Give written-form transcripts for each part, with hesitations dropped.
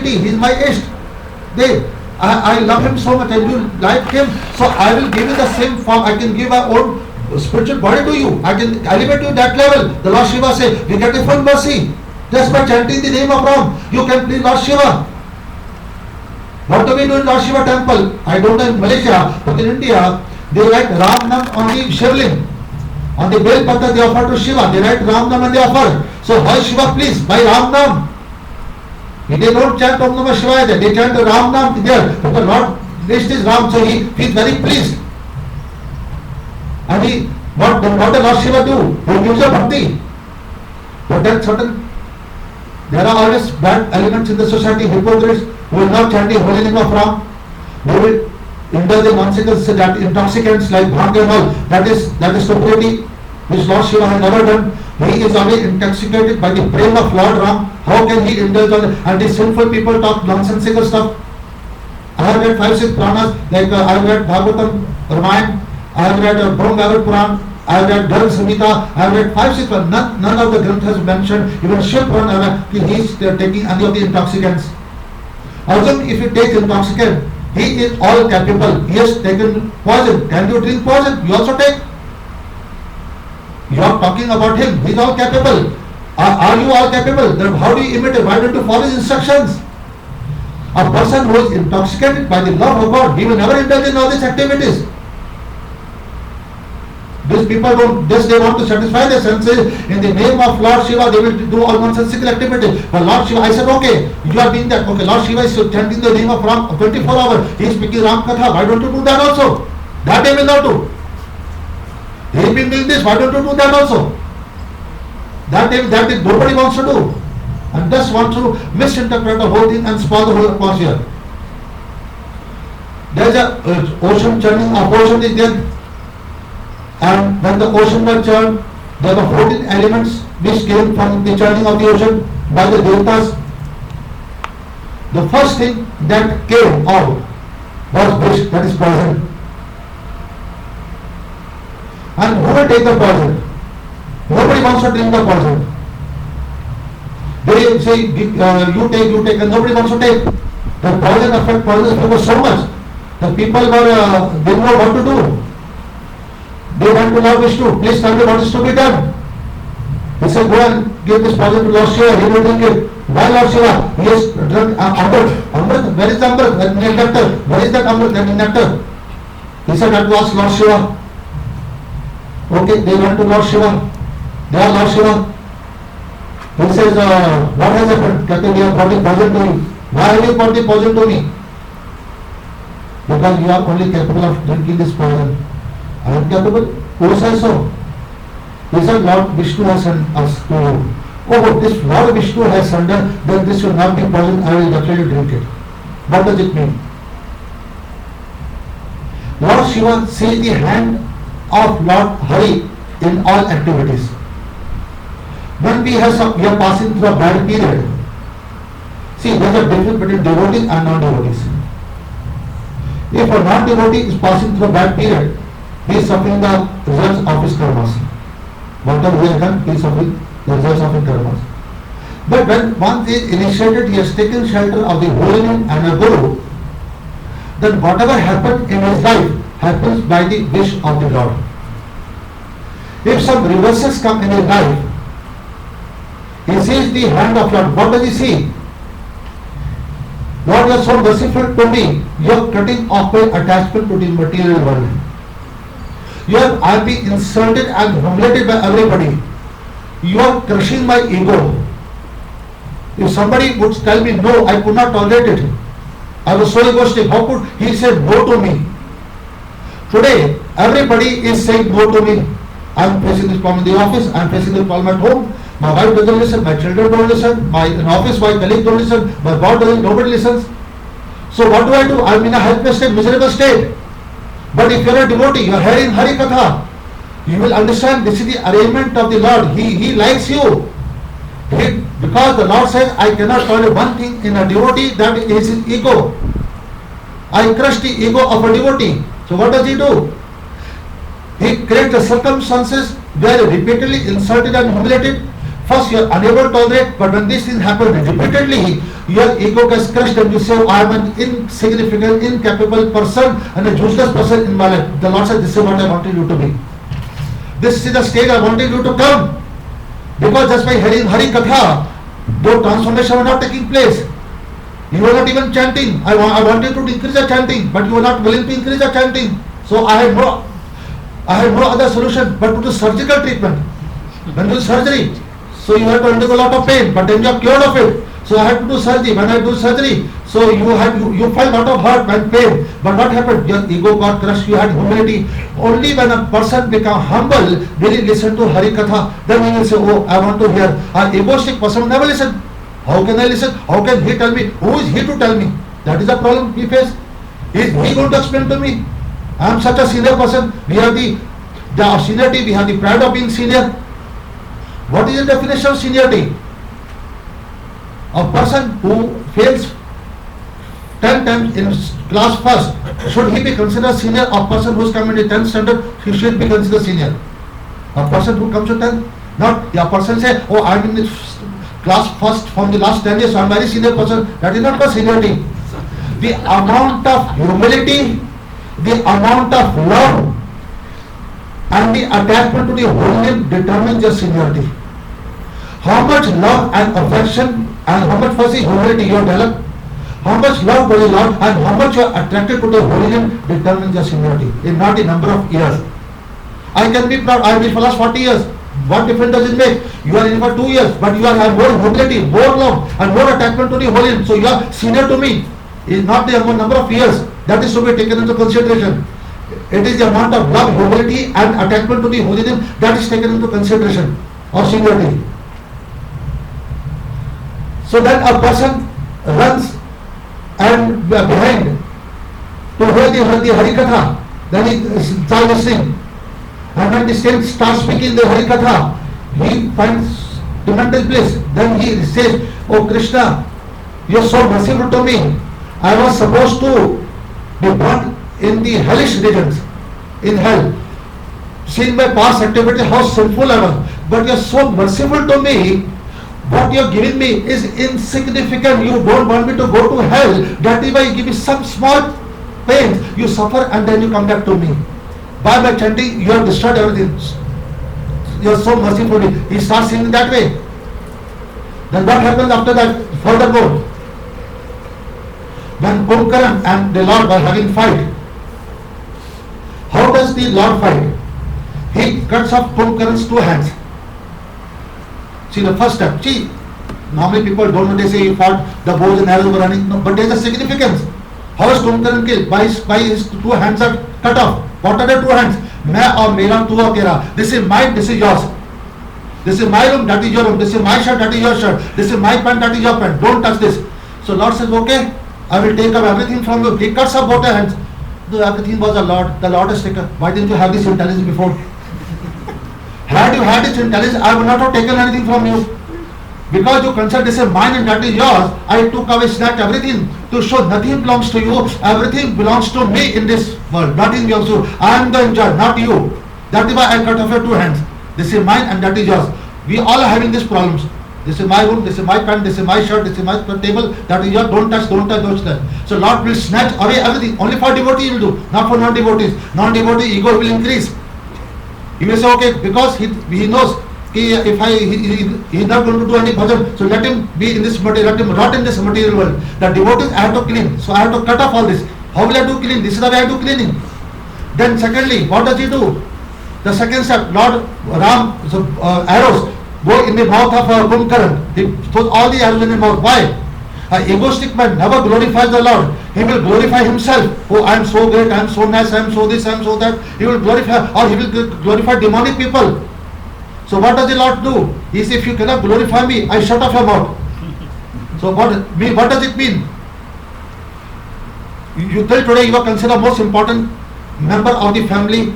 deity. He is my Ishq. I love him so much and you like him, so I will give you the same form. I can give my own spiritual body to you. I can elevate you that level. The Lord Shiva says, we get a full mercy. Just by chanting the name of Ram, you can please Lord Shiva. What do we do in Lord Shiva temple? I don't know in Malaysia, but in India, they write Ram Nam on the Shivling. On the Bel Patra they offer to Shiva. They write Ram Nam and they offer. So why Shiva please? By Ram Nam. They don't chant Om Namah Shivaya there. They chant Ram Nam there. The Lord list is Ram, so he is very pleased. And what does Lord Shiva do? He gives a bhakti. But then there are always bad elements in the society, hypocrites who will not chant the holy name of Ram. They will indulge in nonsense, that intoxicants like bhang and all. That is stupidity which Lord Shiva has never done. He is only intoxicated by the prema of Lord Ram. How can he indulge on it? And these sinful people talk nonsensical stuff. I have read 5-6 Puranas, like I have read Bhagavatam, Ramayana, I have read Brahma Puran, I have read Dharma Samhita, I have read 5-6, but none of the Granthas mentioned, even Shiv Puran, he is taking any of the intoxicants. Also, if you take intoxicant, he is all capable. He has taken poison. Can you drink poison? You also take. You are talking about him. He is all capable. Are you all capable? Then how do you imitate? Why don't you follow his instructions? A person who is intoxicated by the love of God, he will never indulge in all these activities. These people they want to satisfy their senses. In the name of Lord Shiva, they will do all nonsensical activities. But Lord Shiva, I said, okay, you are doing that. Okay, Lord Shiva is chanting the name of Ram 24 hours. He is speaking Ram Katha. Why don't you do that also? That they will not do. He has been doing this. Why don't you do that also? That nobody wants to do. And just want to misinterpret the whole thing and spoil the whole atmosphere. There is a ocean churning. A ocean is there. And when the ocean was churned, there were 14 elements which came from the churning of the ocean by the devatas. The first thing that came out was fish, that is poison. And who will take the poison? Nobody wants to drink the poison. They say, you take, and nobody wants to take. The poison affects people so much. The people didn't know what to do. They went to Lord Vishnu, please tell me what is to be done. He said, go and give this poison to Lord Shiva, he will drink it. Why Lord Shiva? He has drunk Amrit. Amrit, where is the Amrit? That nectar. Where is that Amrit? That nectar. He said, that was Lord Shiva. Okay, they went to Lord Shiva. They are Lord Shiva. He says, what has happened? Captain, you have brought the poison to me. Why have you brought the poison to me? Because you are only capable of drinking this poison. I am capable. Who says so? He said, Lord Vishnu has sent us to you. Oh, but this Lord Vishnu has sent us, then this will not be poison, I will definitely drink it. What does it mean? Lord Shiva sees the hand of Lord Hari in all activities. When we are passing through a bad period, see, there is a difference between devotees and non-devotees. If a non-devotee is passing through a bad period, he is suffering the results of his karmas. Whatever he has done, he is suffering the results of his karmas. But when once he is initiated, he has taken shelter of the holy name and a guru, then whatever happened in his life happens by the wish of the Lord. If some reverses come in his life, he sees the hand of Lord. What does he see? Lord, you are so merciful to me. You are cutting off my attachment to the material world. I am being insulted and humiliated by everybody. You are crushing my ego. If somebody would tell me no, I could not tolerate it. I was so egoistic. How could he say no to me? Today, everybody is saying no to me. I am facing this problem in the office, I am facing this problem at home. My wife doesn't listen, my children don't listen, in office my colleague don't listen, my boss doesn't, nobody listens. So what do? I am in a helpless state, miserable state. But if you are a devotee, you are hearing Hari Katha, you will understand this is the arrangement of the Lord. He likes you. Because the Lord says, I cannot tolerate one thing in a devotee, that is his ego. I crush the ego of a devotee. So what does he do? He creates the circumstances where repeatedly insulted and humiliated. First you are unable to tolerate, but when this thing happens repeatedly, your ego gets crushed and you say, I am an insignificant, incapable person and a useless person in my life. The Lord said, this is what I wanted you to be. This is the state I wanted you to come. Because just by hearing Hari Katha, no transformation was not taking place. You were not even chanting. I wanted to increase the chanting, but you were not willing to increase the chanting. So I had no other solution but to do surgical treatment. When you do surgery, so you have to undergo a lot of pain, but then you are cured of it. So I had to do surgery. When I do surgery, so you felt a lot of hurt and pain. But what happened? Your ego got crushed. You had humility. Only when a person become humble, really listen to Hari Katha, then he will say, oh, I want to hear. An egoistic person will never listen. How can I listen? How can he tell me? Who is he to tell me? That is the problem we face. Is he going to explain to me? I am such a senior person. We have the seniority. We have the pride of being senior. What is the definition of seniority? A person who fails 10 times in class first, should he be considered senior? A person who is coming in the 10th standard, he should be considered senior. A person who comes to 10, not a person say, oh, I am in the class first from the last 10 years, so I am very senior person. That is not called seniority. The amount of humility, the amount of love and the attachment to the holy name determines your seniority. How much love and affection and how much first humility you have developed, how much love for the Lord and how much you are attracted to the holy name determines your seniority. It's not the number of years. I can be proud, I have been for last 40 years. What difference does it make? You are in for 2 years, but you have more humility, more love and more attachment to the holy name. So you are senior to me. It's not the number of years. That is to be taken into consideration. It is the amount of love, humility and attachment to the holy name that is taken into consideration of seniority. So then a person runs and behind to hear the Hari Katha, then he starts listening. And when the saint starts speaking the Hari Katha, he finds tremendous bliss. Then he says, oh Krishna, you are so merciful to me. I was supposed to be born in the hellish regions, in hell. Seeing my past activity, how sinful I was. But you are so merciful to me. What you are giving me is insignificant. You don't want me to go to hell. That is why you give me some small pain. You suffer and then you come back to me. By my chanting, you have destroyed everything. You are so merciful to me. He starts singing that way. Then what happens after that? Furthermore, when Kumbhakaran and the Lord were having fight, how does the Lord fight? He cuts off Kumbhakaran's 2 hands. See the first step. See, normally people don't know, they say he fought, the bows and arrows were running. No, but there is a significance. How is Kumbhakaran killed? By his 2 hands are cut off. What are the 2 hands? मैं और मेरा तू और तेरा. This is mine, this is yours. This is my room, that is your room. This is my shirt, that is your shirt. This is my pant, that is your pant. Don't touch this. So Lord says, okay, I will take up everything from you. He cuts off both the hands. Though everything was the Lord has taken. Why didn't you have this intelligence before? Had you had this intelligence, I would not have taken anything from you. Because you consider this is mine and that is yours, I took away, snatched everything to show nothing belongs to you, everything belongs to me in this world, nothing belongs to you. I am the enjoyer, not you. That is why I cut off your 2 hands. This is mine and that is yours. We all are having these problems. This is my room, this is my pant, this is my shirt, this is my table, that is yours, don't touch, don't touch, don't touch. So Lord will snatch away everything. Only for devotees he will do, not for non-devotees. Non-devotee ego will increase. He will say, okay, because he knows if he is not going to do any bhajan, so let him be in this material, let him rot in this material world. The devotees I have to clean, so I have to cut off all this. How will I do clean? This is the way I do cleaning. Then secondly, what does he do? The second step, Lord Ram, arrows go in the mouth of Kumbhakaran. He throws all the arrows in the mouth. Why? An egoistic man never glorifies the Lord. He will glorify himself. Oh, I am so great, I am so nice, I am so this, I am so that. He will glorify, or he will glorify demonic people. So what does the Lord do? He says, if you cannot glorify me, I shut off your mouth. So what does it mean? You till today you are considered most important member of the family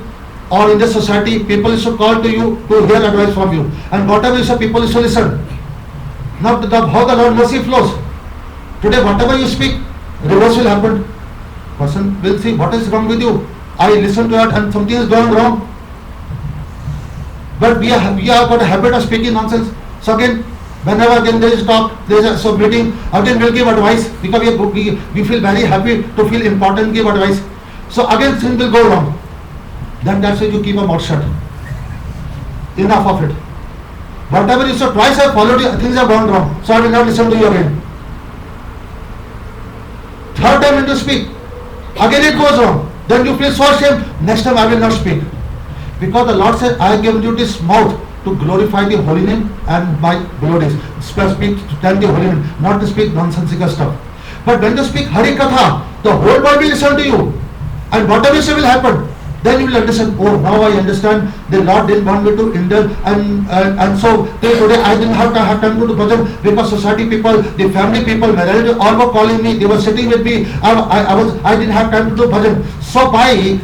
or in the society. People should call to you to hear advice from you. And whatever you say, people should listen. Now how the Lord mercy flows. Today whatever you speak, reverse will happen. Person will see what is wrong with you. I listen to that and something is going wrong. But we have got a habit of speaking nonsense. So again, Whenever again there is talk, there is a so meeting, again we'll give advice because we feel very happy to feel important, give advice. So again things will go wrong. Then that's why you keep a mouth shut. Enough of it. Whatever you said, twice I followed you, things have gone wrong. So I will not listen to you again. Third time when you speak, again it goes wrong. Then you feel so ashamed, next time I will not speak. Because the Lord said, I have given you this mouth to glorify the holy name and my glories. Speak to tell the holy name, not to speak nonsensical stuff. But when you speak Hari Katha, the whole world will listen to you. And whatever you say will happen. Then you will understand, oh, now I understand the Lord didn't want me to indulge and so till today I didn't have time to do bhajan because society people, the family people, my relatives all were calling me, they were sitting with me, I didn't have time to do bhajan. So by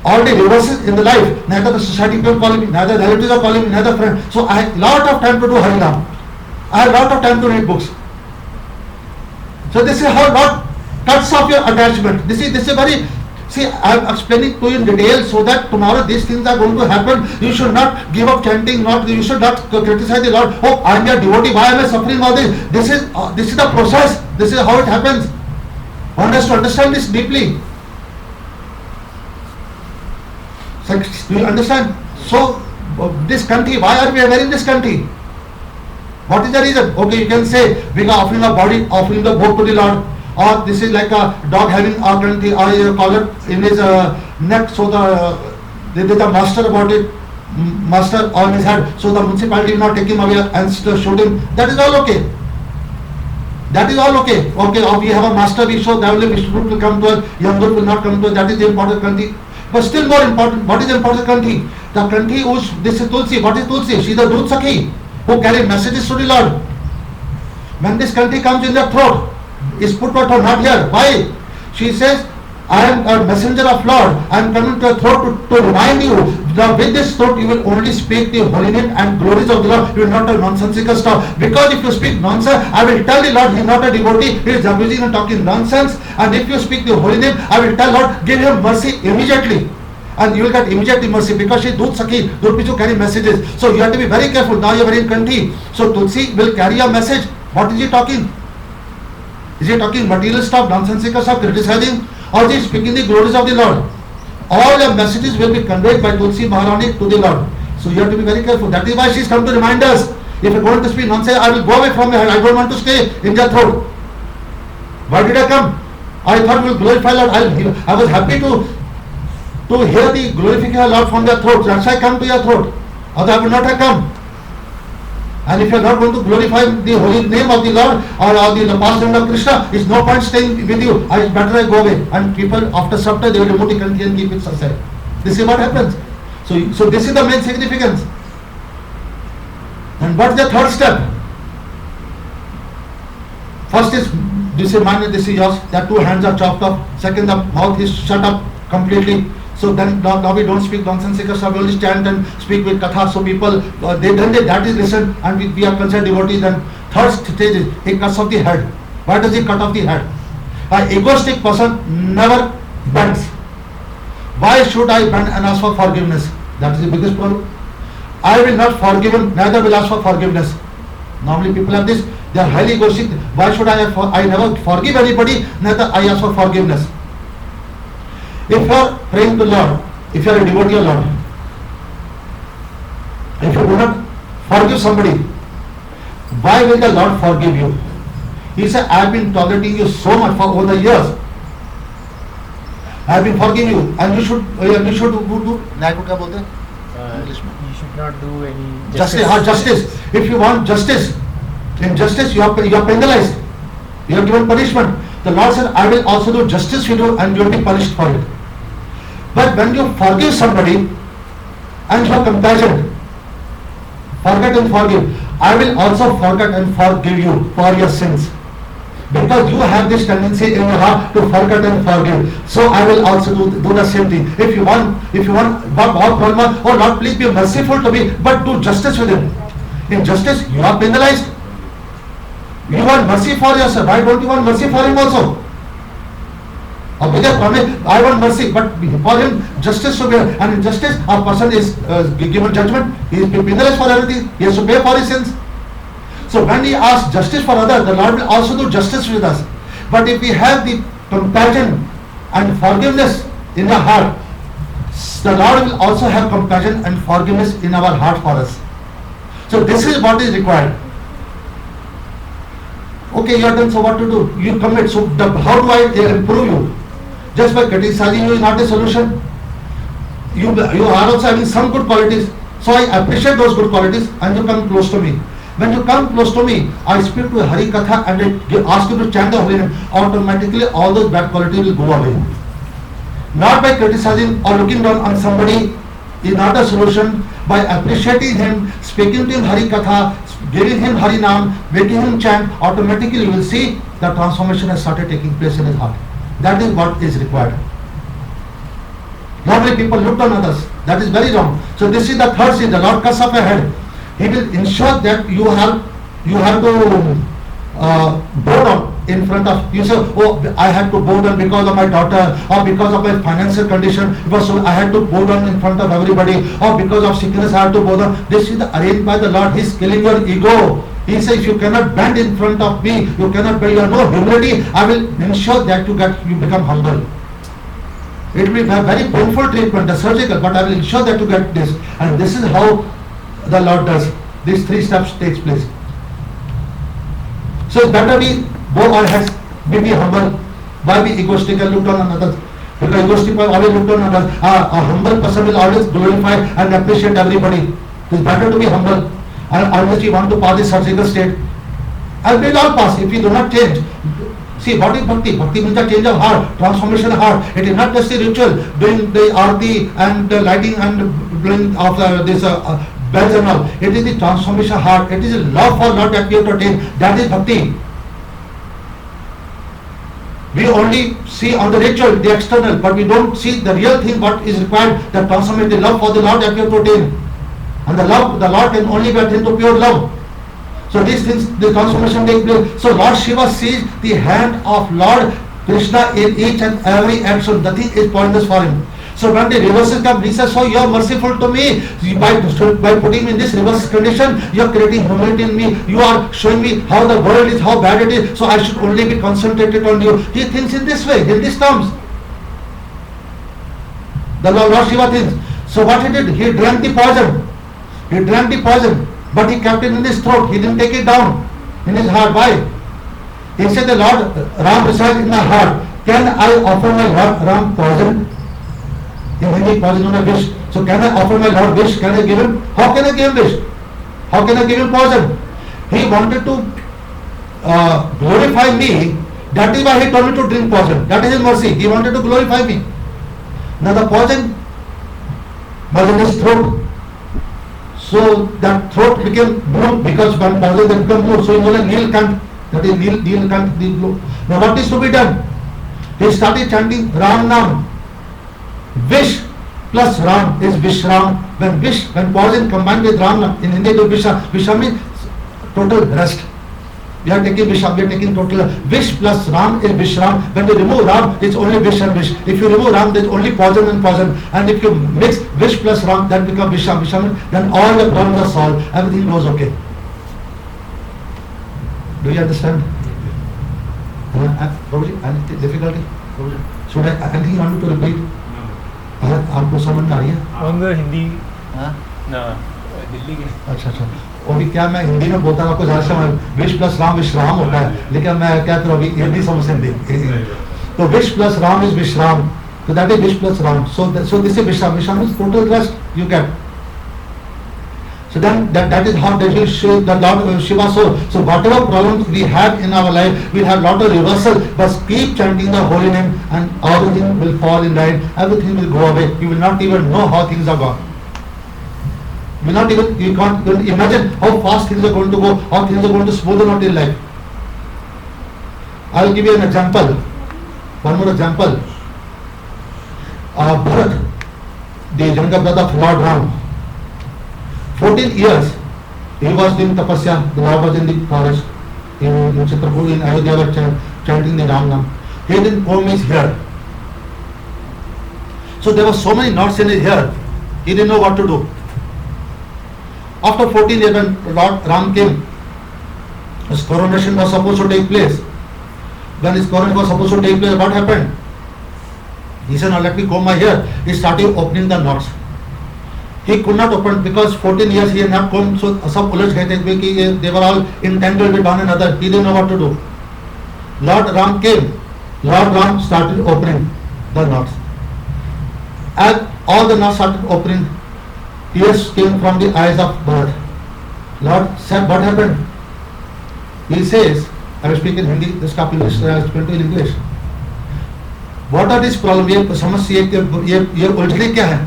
all the reverses in the life, neither the society people calling me, neither relatives are calling me, neither friends. So I have lot of time to do Harinam. I have lot of time to read books. So this is how God cuts off your attachment. This is very. See, I am explaining to you in detail so that tomorrow these things are going to happen. You should not give up chanting, you should not criticize the Lord. Oh, I am your devotee, why am I suffering all this? This is the process. This is how it happens. One has to understand this deeply. So, do you understand? So, this country, why are we wearing this country? What is the reason? Okay, you can say we are offering our body, offering the vote to the Lord. Or this is like a dog having a country or a collar in his neck, so the master about it, master on his head, so the municipality will not take him away and shoot him. That is all okay. That is all okay. Okay, or we have a master, we show that only Vishnu will come to us, Yamdut will not come to us. That is the important country. But still more important, what is the important country? The country whose, this is Tulsi. What is Tulsi? She is the Dut Sakhi who carry messages to the Lord. When this country comes in their throat, is put out or not here. Why? She says, I am a messenger of Lord. I am coming to your throat to remind you that with this throat you will only speak the holy name and glories of the Lord. You will not have nonsensical stuff. Because if you speak nonsense, I will tell the Lord he is not a devotee. He is abusing and talking nonsense. And if you speak the holy name, I will tell Lord, give him mercy immediately. And you will get immediately mercy because she is Dut Sakhi, Dut Pichu carry messages. So you have to be very careful. Now you are in country. So Tulsi will carry a message. What is he talking? Is he talking material stuff, nonsensical stuff, criticizing, or is he speaking the glories of the Lord? All the messages will be conveyed by Tulsi Maharani to the Lord. So you have to be very careful. That is why she is come to remind us. If you are going to speak nonsense, I will go away from your head. I don't want to stay in their throat. Why did I come? I thought we will glorify Lord. I was happy to hear the glorification of Lord from their throat. That's why I come to your throat. Otherwise I would not have come. And if you are not going to glorify the holy name of the Lord or the past name of Krishna, it's no point staying with you. It's better I go away. And people after some time they will remove the country and keep it aside. This is what happens. So this is the main significance. And what's the third step? First is this is mine, this is yours. That two hands are chopped off. Second, the mouth is shut up completely. So then now we don't speak nonsensical stuff, we only stand and speak with katha. So people, that is listened and we are considered devotees. Then third stage is he cuts off the head. Why does he cut off the head? An egoistic person never bends. Why should I bend and ask for forgiveness? That is the biggest problem. I will not forgive him, neither will ask for forgiveness. Normally people have this, they are highly egoistic. Why should I never forgive anybody, neither I ask for forgiveness. If you are praying to Lord, if you are a devotee of Lord, if you do not forgive somebody, why will the Lord forgive you? He said, I have been tolerating you so much for over the years. I have been forgiving you, and you should do. You should not do any justice. If you want justice, in justice you are penalized. You are given punishment. The Lord said, I will also do justice for you, and you will be punished for it. But when you forgive somebody and you are compassionate, forget and forgive, I will also forget and forgive you for your sins. Because you have this tendency in your heart to forget and forgive. So I will also do the same thing. If you want, oh Lord, please be merciful to me, but do justice with him. In justice, you are penalized. You want mercy for yourself. Why don't you want mercy for him also? I want mercy, but for him justice should be, and in justice a person is given judgment. He is penalized for everything. He has to pay for his sins. So when we ask justice for others, the Lord will also do justice with us. But if we have the compassion and forgiveness in our heart, the Lord will also have compassion and forgiveness in our heart for us. So this is what is required. Okay, you are done, so what to do? You commit. So how do I improve you? Just by criticizing you is not a solution. You are also having some good qualities. So I appreciate those good qualities and you come close to me. When you come close to me, I speak to Hari Katha and I ask you to chant the holy name. Automatically all those bad qualities will go away. Not by criticizing or looking down on somebody is not a solution. By appreciating him, speaking to him Hari Katha, giving him Hari Naam, making him chant, automatically you will see the transformation has started taking place in his heart. That is what is required. Normally people look down on others. That is very wrong. So this is the third sin. The Lord cuts off your head. He will ensure that you have to bow down in front of, you say, oh, I had to bow down because of my daughter, or because of my financial condition, because I had to bow down in front of everybody, or because of sickness I had to bow down. This is arranged by the Lord. He is killing your ego. He says, if you cannot bend in front of me, you cannot bend, you have no humility, I will ensure that you become humble. It will be a very painful treatment, the surgical, but I will ensure that you get this. And this is how the Lord does. These three steps takes place. So it's better we bow our heads, be humble. Why be egoistic and look down on others? Because egoistic will always look down on others. A humble person will always glorify and appreciate everybody. It's better to be humble. And unless you want to pass this surgical state, and we will all pass if we do not change. See, what is bhakti? Bhakti means the change of heart, transformation of heart. It is not just a ritual, doing the arti and the lighting and blowing of this bells and all. It is the transformation of heart. It is a love for Lord that we have to attain. That is bhakti. We only see on the ritual, the external, but we don't see the real thing, what is required, the transformation, the love for the Lord that we have to attain. And the Lord can only be attained to pure love. So these things, the transformation takes place. So Lord Shiva sees the hand of Lord Krishna in each and every action. Nothing is pointless for him. So when the reverses come, he says, so you are merciful to me. By putting me in this reverse condition, you are creating humility in me. You are showing me how the world is, how bad it is. So I should only be concentrated on you. He thinks in this way, in these terms. The Lord Shiva thinks. So what he did? He drank the poison. He drank the poison. But he kept it in his throat. He didn't take it down in his heart. Why? He said, the Lord Ram resides in my heart. Can I offer my Lord Ram poison? In Hindi, poison on a wish. So can I offer my Lord wish? Can I give him? How can I give him wish? How can I give him poison? He wanted to glorify me. That is why he told me to drink poison. That is his mercy. He wanted to glorify me. Now the poison was in his throat. So that throat became blue because when poison then become blue. So he was a Nilkant. That is Nilkant, the blue. Now what is to be done? He started chanting Ram Naam. Vish plus Ram is Vishram. When poison combined with Ram Naam, in Hindi to Visha. Visha means total rest. We are taking Visha, we are taking total. Vish plus Ram is Vishram. When you remove Ram, it's only Vish and Vish. If you remove Ram, there's only poison and poison. And if you mix Vish plus Ram, that becomes Visha. Visha means then all the problems are solved. Everything goes okay. Do you understand? Prabhuji, any difficulty? Should I, anything you want me to repeat? आपको समझ में आ रही है? हिंदी ना दिल्ली के अच्छा अभी क्या मैं हिंदी में बोलता हूँ आपको ज़्यादा समझ विश प्लस राम विश्राम होता है लेकिन मैं क्या करूँ अभी हिंदी समझ हिंदी तो विश प्लस राम इज विश्राम so that is wish plus ram so this is vishram is total rest you get so then that is how that is the Lord Shiva so whatever problems we have in our life we have lot of reversal but keep chanting the holy name and everything will fall in line everything will go away you will not even know how things are gone you can't imagine how fast things are going to go how things are going to smoothen out in life. I will give you an example, one more example. Bharat, the younger brother of Lord Ram, 14 years he was doing tapasya. The Lord was in the forest in Chitrapur, in Ayodhya, were chanting the Ram Nam. He didn't comb his hair. So there were so many knots in his hair, he didn't know what to do. After 14 years when Lord Ram came, His coronation was supposed to take place. When his coronation was supposed to take place, what happened? He said, now let me comb my hair. He started opening the knots. He could not open because 14 years he had not combed, so सब उलझ गए थे क्योंकि they were all entangled with one another. He didn't know what to do. Lord Ram came. Lord Ram started opening the knots. As all the knots started opening, tears came from the eyes of bird. Lord said, what happened? He says, I will speak in Hindi, this copy is explained in English. What are these problems? ये समस्या ये उलझने क्या है?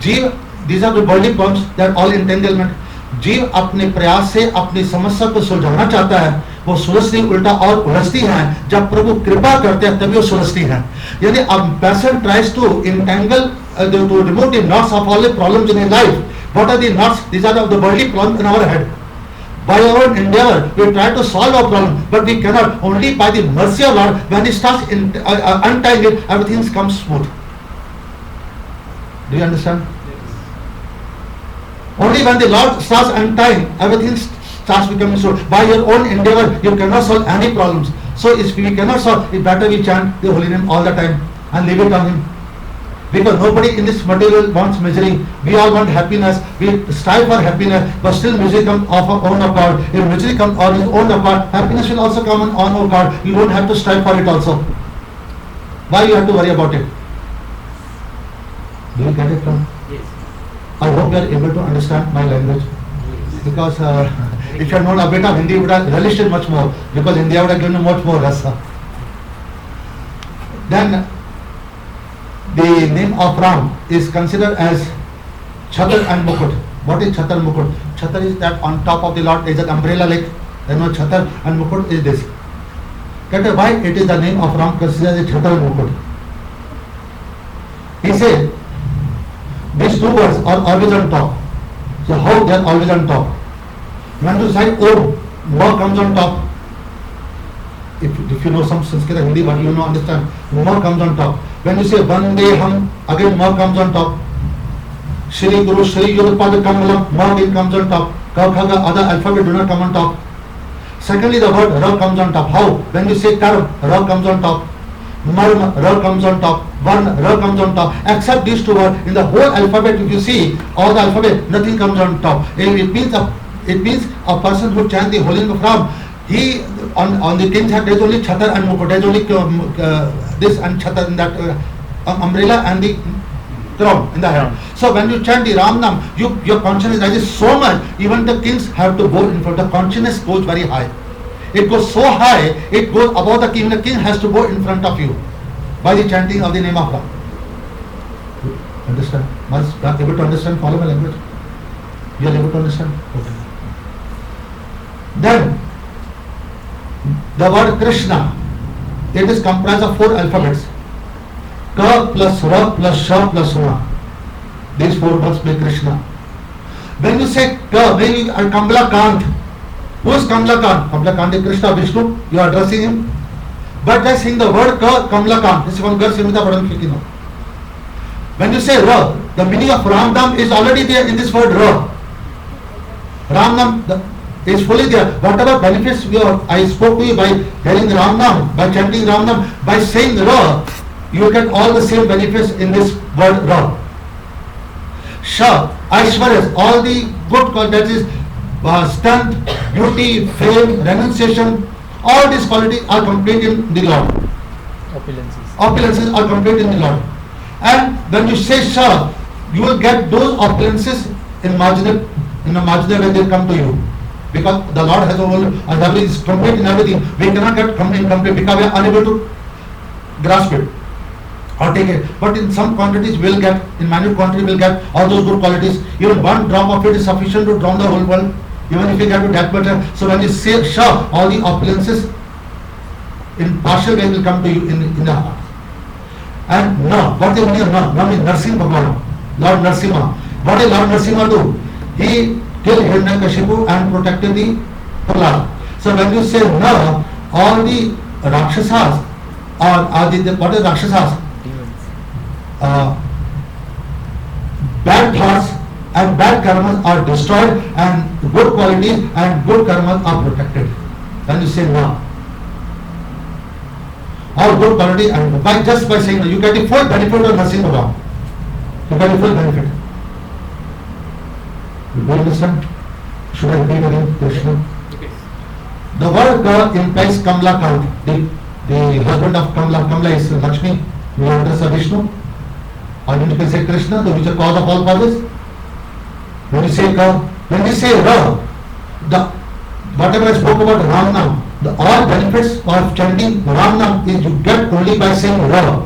जीव, these are the body problems, they are all entanglement. जीव अपने प्रयास से अपनी समस्या को सुलझाना चाहता है, वो सुलझती उल्टा और उलझती है. जब प्रभु कृपा करते हैं तभी वो सुलझती है. यानी a person tries to entangle, to remove the knots of all the problems in his life. What are the knots? These are the worldly problems in our head. By our own endeavor, we try to solve our problem, but we cannot. Only by the mercy of Lord, when He starts untying it, everything comes smooth. Do you understand? Only when the Lord starts untying, everything starts becoming smooth. By your own endeavor, you cannot solve any problems. So if we cannot solve, it better we chant the holy name all the time and leave it on Him. Because nobody in this material wants misery. We all want happiness. We strive for happiness, but still misery comes of our own accord. If misery comes on its own accord, happiness will also come on our accord. You don't have to strive for it also. Why you have to worry about it? Do you get it from? Yes. I hope you are able to understand my language. Because if you had known a bit of Hindi, you would have relished it much more. Because India would have given you much more rasa. Then the name of Ram is considered as Chhatar and Mukut. What is Chhatar Mukut? Chhatar is that on top of the Lord is an umbrella like, Chhatar, and Mukut is this. Get why it is the name of Ram considered as Chhatar and Mukut? He said, these two words are always on top. So how they are always on top? When you say Om, Ma comes on top. If you know some Sanskrit and Hindi, but you know understand, Ma comes on top. When you say Vandeham, again Ma comes on top. Shri Guru, Shri Yudhpada Kamalam, Ma again comes on top. Kakhaga, other alphabet do not come on top. Secondly, the word Ra comes on top. How? When you say Karm, Ra comes on top. Marm, Ra comes on top. Varn, Ra comes on top. Except these two words, in the whole alphabet, if you see, all the alphabet, nothing comes on top. It means a person who chants the holy name of Ram, he, on the king's head, there is only Chhatar and Mukut. There is only this and Chhatar in that umbrella and the crown in the head. So when you chant the Ram Nam, your consciousness rises so much, even the kings have to go in front. The consciousness goes very high. It goes so high, it goes above the king. The king has to go in front of you by the chanting of the name of Ram. Understand? Must be able to understand, follow my language. You are able to understand? Okay. Then, the word Krishna, it is comprised of 4 alphabets. Ka plus Ra plus Sha plus Ra. These 4 words make Krishna. When you say Ka, when you are Kamla Kant, who is Kamla Kant? Kamla Kant is Krishna, Vishnu, you are addressing him. But just saying the word Ka, Kamla Kant, this is one girl Simita Padam Fikino. When you say Ra, the meaning of Ram Nam is already there in this word Ra. Ram Nam is fully there. Whatever benefits I spoke to you by hearing Ram Nam, by chanting Ram Nam, by saying Ra, you get all the same benefits in this word Ra. Sha, Aishwaryas, all the good qualities, strength, beauty, fame, renunciation, all these qualities are complete in the Lord. Opulences are complete in the Lord. And when you say Sha, you will get those opulences in marginal way they come to you. Because the Lord has all, is complete in everything. We cannot get incomplete because we are unable to grasp it or take it. But in some quantities we will get, in minute quantity we will get all those good qualities. Even one drop of it is sufficient to drown the whole world. Even if you get to that matter. So when you say Sha, all the opulences in partial way will come to you in the heart. And Na, what is the meaning of Na? Na means Narsimha Bhagavan, Lord Narsimha. What did Lord Narsimha do? He killed Hiranyakashipu and protected the Prahlad. So when you say Na, all the Rakshasas what is Rakshasas? Bad thoughts and bad karmas are destroyed and good qualities and good karmas are protected. when you say no. All good quality, and just by saying no, you get the full benefit of Narasimha Bhagavan. You get the full benefit. You understand? Should I repeat again, Krishna? The word Ka implies Kamla Kant. The husband of Kamla. Kamla is Lakshmi, Mother of Vishnu. Or you can say Krishna, which is the cause of all causes. When you say Ka, when you say Ra, whatever I spoke about Ram Nam, all benefits of chanting Ram Nam is you get only by saying Ra.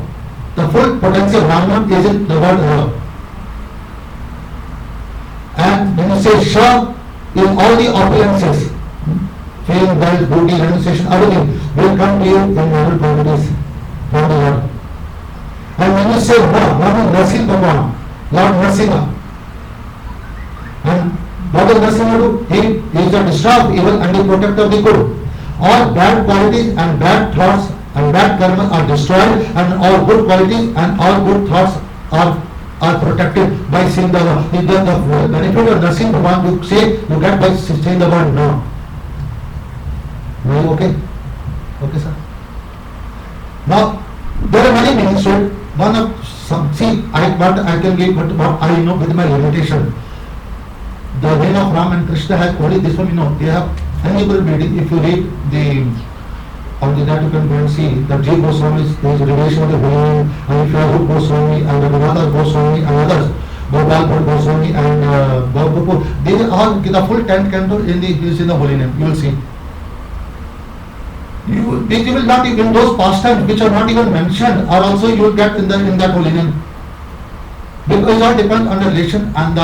The full potency of Ram Nam is in the word Ra. And when you say Sha, in all the opulences, fame, wealth, booty, renunciation, everything will come to you in noble qualities from the Lord. And when you say Ra, what is Narasimha Bhagavan? Lord Narasimha. And what does Narasimha do? He is the destroyer of evil and the protector of the good. All bad qualities and bad thoughts and bad karma are destroyed, and all good qualities and all good thoughts are protected by saying the benefit of Narasimha Bhagavan you say you get by saying the word no. No, okay? Okay, sir. Now, there are many meanings to it. One of some, see, what I can give, but what I know with my limitation. The reign of Ram and Krishna has only this one, they have unequal reading. If you read on the net you can go and see that J. Goswami is revelation of the Holy Name, and if you have Rup Goswami and Raghunath Goswami and others, Gopal Bhatt Goswami and Bhav, they all give the full 10th canto in the Holy Name. You will see. You will not even those pastimes which are not even mentioned are also you will get in that Holy Name. Because it all depends on the relation and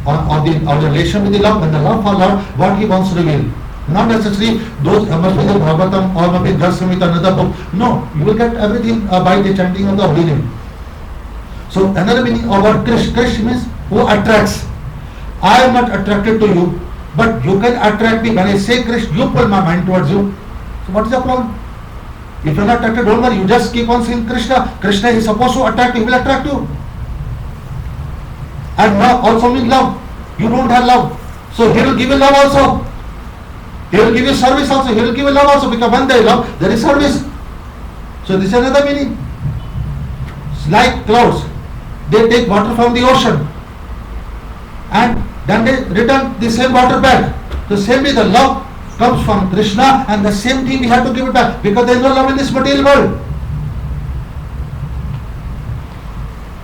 on the relation with the Lord, and the love for Lord, what He wants to reveal. Not necessarily those must be the Bhagavatam or must be Garsamita, another book. No, you will get everything by the chanting of the Holy Name. So another meaning of word Krish. Krish means who attracts. I am not attracted to you, but you can attract me. When I say Krish, you pull my mind towards you. So what is the problem? If you are not attracted, don't worry, you just keep on saying Krishna. Krishna is supposed to attract you, he will attract you. And love also means love. You don't have love. So he will give you love also. He will give you service also. He will give you love also, because when there is love, there is service. So this is another meaning. It's like clouds. They take water from the ocean and then they return the same water back. So same way the love comes from Krishna, and the same thing we have to give it back, because there is no love in this material world.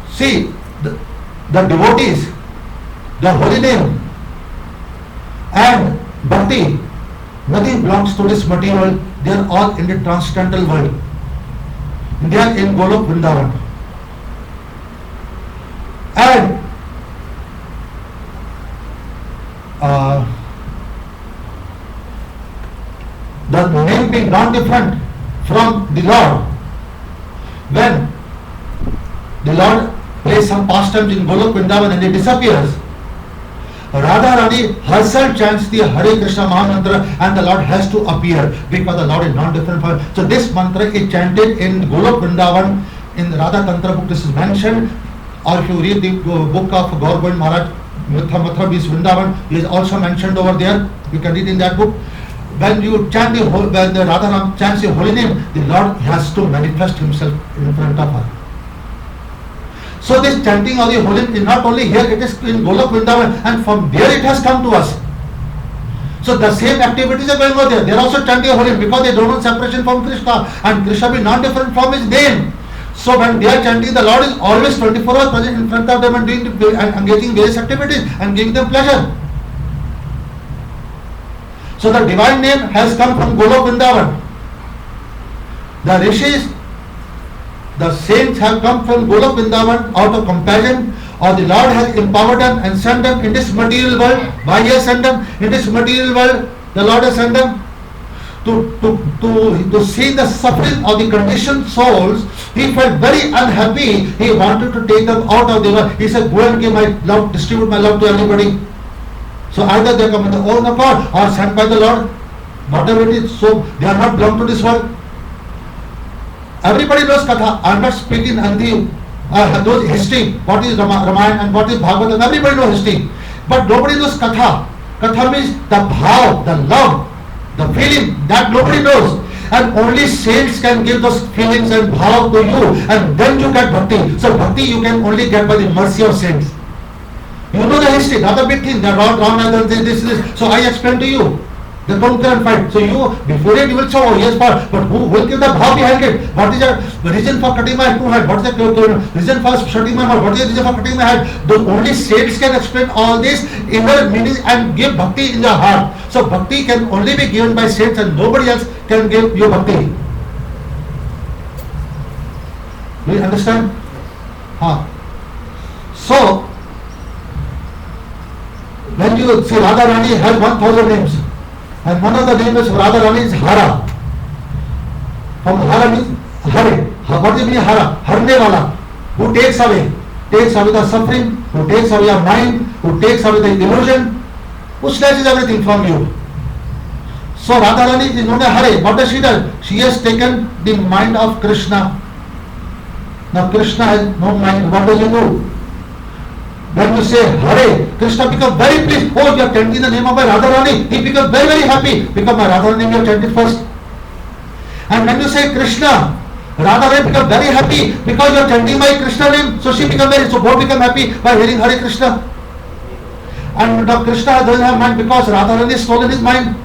See, the devotees, the holy name and bhakti, nothing belongs to this material world. They are all in the transcendental world. They are in Golok Vrindavan. And the name being not different from the Lord. When the Lord plays some pastimes in Golok Vrindavan and he disappears, Radha Rani herself chants the Hare Krishna Mahamantra, and the Lord has to appear, because the Lord is not different from. So this mantra is chanted in Golok Vrindavan. In Radha Tantra book this is mentioned, or if you read the book of Gaur Govind Maharaj, Mathura means Vrindavan, it is also mentioned over there. You can read in that book. When you chant when the Radha Ram chants the holy name, the Lord has to manifest himself in front of her. So this chanting of the holy name is not only here, it is in Golok Vrindavan, and from there it has come to us. So the same activities are going on there. They are also chanting holy name, because they don't know separation from Krishna, and Krishna is not different from his name. So when they are chanting, the Lord is always 24 hours present in front of them and doing and engaging various activities and giving them pleasure. So the divine name has come from Golok Vrindavan. The rishis, the saints have come from Golok Vrindavan out of compassion, or the Lord has empowered them and sent them in this material world. Why He has sent them in this material world? The Lord has sent them to see the suffering of the conditioned souls. He felt very unhappy. He wanted to take them out of the world. He said, go and give my love, distribute my love to everybody. So either they come in their own accord or sent by the Lord, whatever it is. So they are not belong to this world. Everybody knows Katha. I am not speaking anything, those history, what is Ramayana and what is Bhagavatam. Everybody knows history. But nobody knows Katha. Katha means the bhav, the love The feeling that nobody knows. And only saints can give those feelings and bhav to you, and then you get bhakti. So bhakti you can only get by the mercy of saints. You know the history, the other big thing, the Ram, this. So I explain to you. The conquer and fight. So you, before it you will say, oh yes, but who will give the bhav behind it? What is the reason for cutting my head? What is the reason for shutting my mouth? What is the reason for cutting my head? The only saints can explain all this inner meaning and give bhakti in the heart. So bhakti can only be given by saints and nobody else can give you bhakti. Do you understand? So, when you see Radha Rani has 1000 names. And one of the names of Radha Rani is Hara. From Hara means Hare. What does it mean Hara? Harne wala. Who takes away the suffering, who takes away your mind, who takes away the illusion, who snatches everything from you. So Radha Rani is known as Hare. What does she do? She has taken the mind of Krishna. Now Krishna has no mind. What does he do? When you say Hare, Krishna becomes very pleased. Oh, you are chanting the name of my Radha Rani. He becomes very, very happy because my Radha Rani you have chanted first. And when you say Krishna, Radha Rani becomes very happy because you are chanting my Krishna name. So she becomes very, so both become happy by hearing Hare Krishna. And Krishna doesn't have mind because Radha Rani has stolen his mind.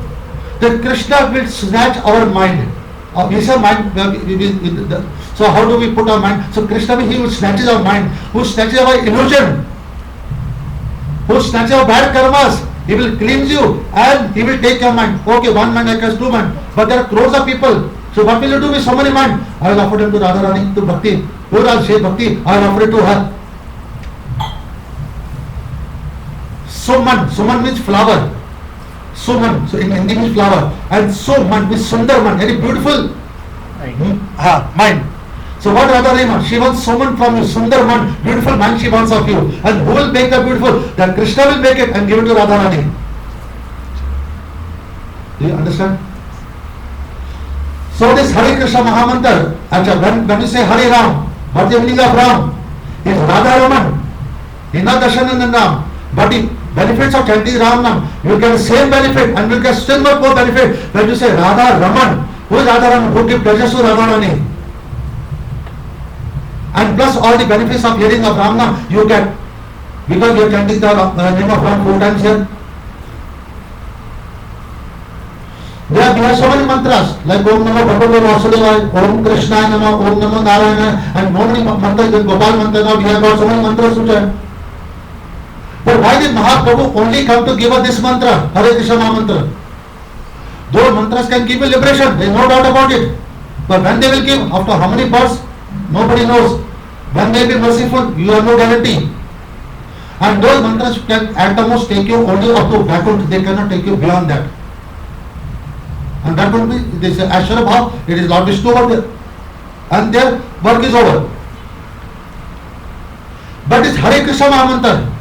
Then Krishna will snatch our mind. We say mind. So how do we put our mind? So Krishna, he will snatch our mind. Who snatches our illusion? Who snatches our bad karmas? He will cleanse you and he will take your mind. Okay, one mind I can two mind. But there are crores of people. So what will you do with so many mind? I will offer them to Radha Rani, to Bhakti. Who will say Bhakti? I will offer it to her. Suman means flower. Suman, so in Hindi means flower. And Suman means Sundarman, very beautiful mind. So what Radha Rani wants? She wants Suman from you, Sundarman, beautiful mind she wants of you. And who will make the beautiful? Then Krishna will make it and give it to Radha Rani. Do you understand? So this Hare Krishna Mahamantra, when you say Hare Ram, what is the meaning of Ram? He is Radha Raman. He is not Dashanandan Ram. But the benefits of chanting Ram Nam, you get the same benefit and you get still more benefit when you say Radha Raman. Who is Radha Raman? Who gives pleasure to Radha Rani? And plus all the benefits of hearing of Ram Nam you get because you are chanting the name of Ram 4 times here. We have so many mantras like Om Namo Bhagavate Vasudevaya, Om Krishna Namo, Om Namo Narayana, and so many mantras, Gopal mantra. Now we have got so many mantras which are. But why did Mahaprabhu only come to give us this mantra, Hare Krishna Mahamantra? Those mantras can give you liberation, there is no doubt about it. But when they will give, after how many births, nobody knows. When they will be merciful, you have no guarantee. And those mantras can at the most take you only up to Vaikuntha, they cannot take you beyond that. And that will be, this Ashwara Bhav, it is Lord Vishnu over there. And their work is over. But it's Hare Krishna Mahamantra.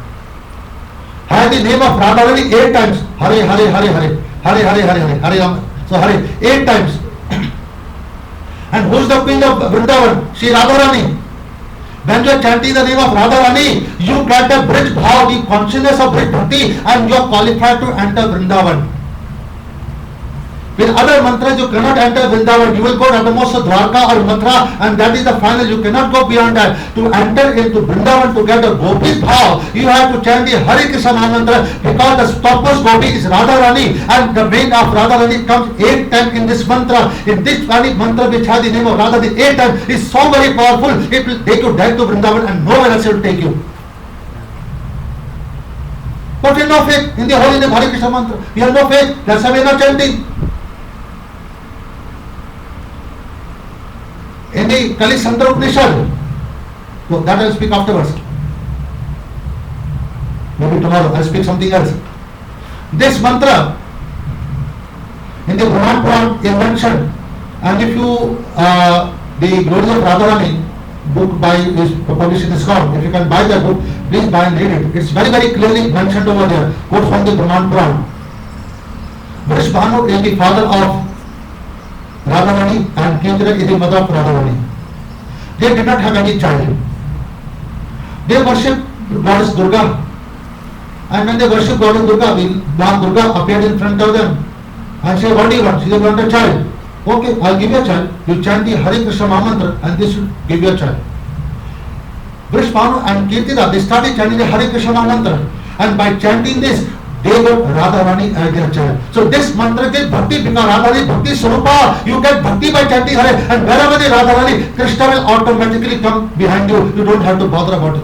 Have the name of Radharani 8 times. Hare Hare Hare Hare. Hare Hare Hare Hare. Hare Ram. So Hare 8 times. And who is the queen of Vrindavan? She Radharani. When you are chanting the name of Radharani, you get the Brij Bhav, the consciousness of Brij Bhakti, and you are qualified to enter Vrindavan. With other mantras you cannot enter Vrindavan. You will go at the most Dwarka or Mathura, and that is the final. You cannot go beyond that. To enter into Vrindavan to get the Gopi Bhav, you have to chant the Hare Krishna Mahamantra because the topmost Gopi is Radharani, and the name of Radharani comes 8 times in this mantra. In this mantra which has the name of Radharani 8 times is so very powerful, it will take you direct to Vrindavan and nowhere else will take you. But we have no faith in the holy name Hare Krishna mantra. We have no faith. That's why we are not chanting. In the Kali Sandra Upanishad, so that I will speak afterwards. Maybe tomorrow I will speak something else. This mantra in the Brahman Puran is mentioned, and if you the Glories of Radharani book is published in ISKCON, if you can buy that book, please buy and read it. It's very, very clearly mentioned over there. Quote from the Brahman Puran. Vrishbhanu is the father of Radharani and Kendra is the mother of Radharani. They did not have any child. They worship Goddess Durga. And when they worship Goddess Durga, Lord Durga appeared in front of them. and say, what do you want? She said, I want a child. Okay, I'll give you a child. You chant the Hare Krishna Mahamantra and this will give you a child. Vrishmanu and Kirtida, they started chanting the Hare Krishna Mahamantra, and by chanting this, they got Radharani as their child. So this mantra gets bhakti because Radharani Bhakti Swarupa. You get bhakti by chanting Hare, and wherever the Radharani, Krishna will automatically come behind you. You don't have to bother about it.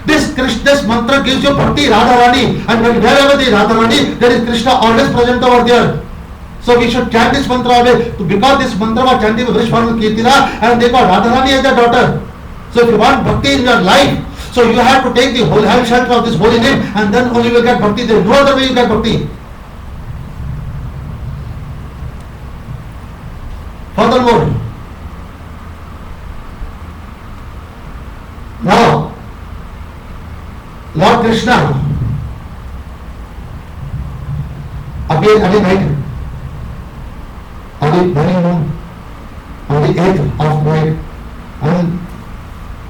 This mantra gives you bhakti Radharani, and wherever the Radharani, there is Krishna always present over there. So we should chant this mantra away, because this mantra was chanted by Vrishmanu and Kirtida, and they got Radharani as their daughter. So if you want bhakti in your life, so you have to take the whole shelter of this holy name, and then only you will get bhakti. There is no other way you get bhakti. Furthermore, now Lord Krishna appeared at night on the morning moon on the 8th of May, and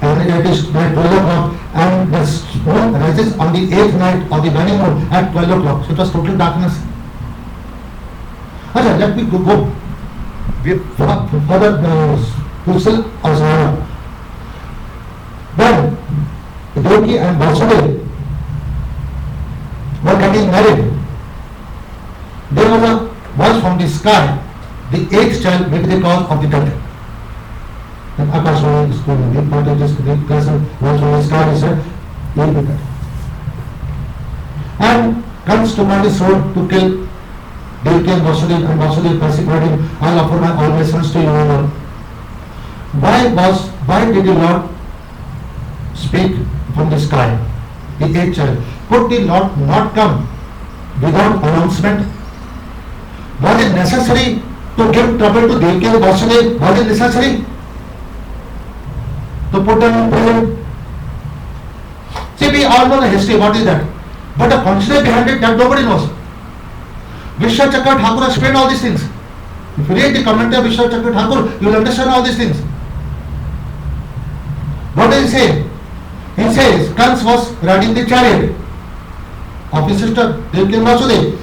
it is night 12 o'clock, and the moon rises on the 8th night of the waning moon at 12 o'clock. So it was total darkness. Okay, let me go further to still Asana. Then Devaki and Vasudeva were getting married. There was a voice from the sky, the 8th child may be the cause of the death. And Akashvani is going to be important, just the person voice from the sky, he said, he will be dead. And comes to Mani's road to kill Devaki and Vasudeva persecuted him. I'll offer all my sons to you, Lord. Why did the Lord speak from the sky, the 8th child? Could the Lord not come without announcement? Was it necessary to give trouble to Devaki and Vasudeva? Was it necessary to put them in prison? See, we all know the history, what is that? But the consciousness behind it, that nobody knows. Vishwa Chakra Thakur explained all these things. If you read the commentary of Vishwa Chakra Thakur, you will understand all these things. What does he say? He says, Kans was riding the chariot of his sister Devaki and Vasudeva.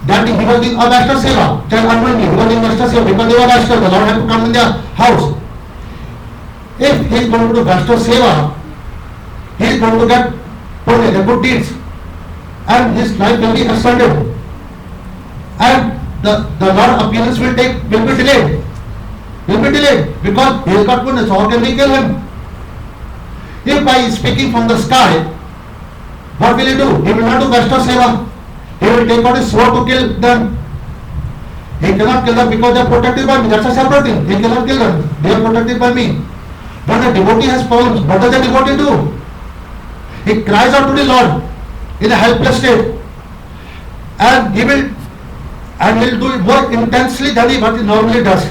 That he was doing a Vaishnav Seva. Child unknowingly, he was doing Vaishnav Seva because they were Vaishnav. The Lord had to come in their house. If he is going to do Vaishnav Seva, he is going to get the good deeds, and his life will be extended, and the Lord appearance will be delayed. Will be delayed because he has got goodness. How can we kill him? If by speaking from the sky, what will he do? He will not do Vaishnav Seva. He will take out his sword to kill them. He cannot kill them because they are protected by me. That's a separate thing. He cannot kill them. They are protected by me. When a devotee has problems, what does the devotee do? He cries out to the Lord in a helpless state, and he will do it more intensely than what he normally does.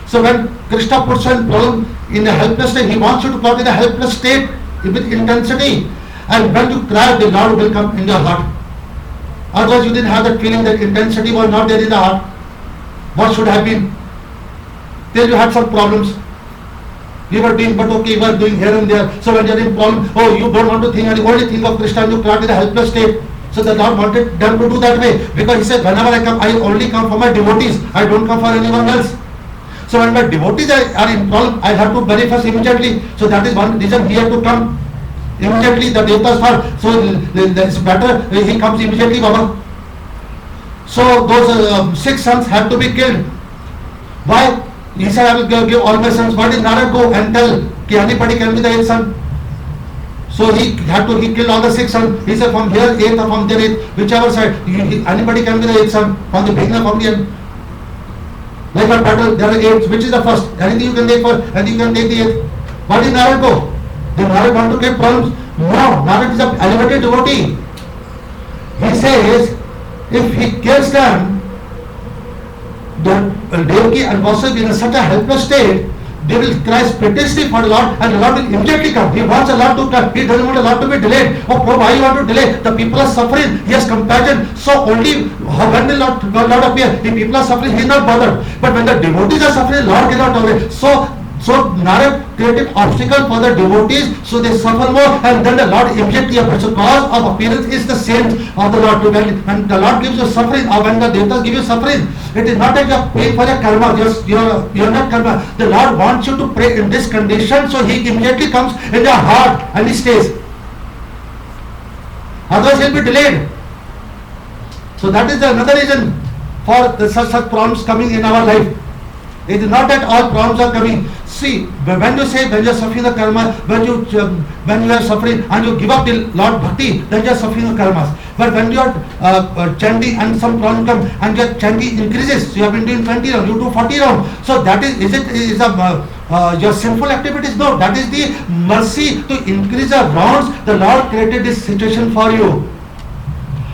So when Krishna puts you in problem in a helpless state, he wants you to come in a helpless state with intensity, and when you cry, the Lord will come in your heart. Otherwise you didn't have that feeling, that intensity was not there in the heart. What should have been? Then you had some problems. You were doing, but okay, you were doing here and there. So when you are in problem, oh, you don't want to think, and you only think of Krishna, and you cry in a helpless state. So the Lord wanted them to do that way, because he said, whenever I come, I only come for my devotees. I don't come for anyone else. So when my devotees are in problem, I have to manifest immediately. So that is one reason he had to come immediately. The devatas are, so it's better he comes immediately, Baba. So those 6 sons had to be killed. Why? He said, I will give all my sons. Why did Narad go and tell that anybody can be the 8th son? So he killed all the 6 sons. He said, from here 8th or from there 8th, whichever side, anybody can be the 8th son, from the beginning or from the end. Like a battle, there are 8. Which is the first? Anything you can take for, anything you can take the 8th. Why did Narad go? Did Narad want to get problems? No, Narad is an elevated devotee. He says, if he kills them, the Devaki and Vasudeva in such a helpless state, they will cry piteously for the Lord, and the Lord will immediately come. He wants the Lord to come. He doesn't want the Lord to be delayed. Oh, Prabhu, why you want to delay? The people are suffering. He has compassion. So only when the Lord appear, the people are suffering, he is not bothered. But when the devotees are suffering, the Lord cannot tolerate. So So Narad created obstacle for the devotees, so they suffer more, and then the Lord immediately appears. So cause of appearance is the same of the Lord. When the Lord gives you suffering, or when the Devatas give you suffering, it is not that you are paying for your karma. You are not karma. The Lord wants you to pray in this condition, so He immediately comes in your heart and He stays. Otherwise, He'll be delayed. So that is another reason for such problems coming in our life. It is not that all problems are coming. See, when you say, when you are suffering the karma, when you are suffering and you give up the Lord Bhakti, then you are suffering the karmas. But when you are chanting and some problem come and your chanting increases, you have been doing 20 rounds, you do 40 rounds. So that is your sinful activities? No, that is the mercy to increase the rounds. The Lord created this situation for you.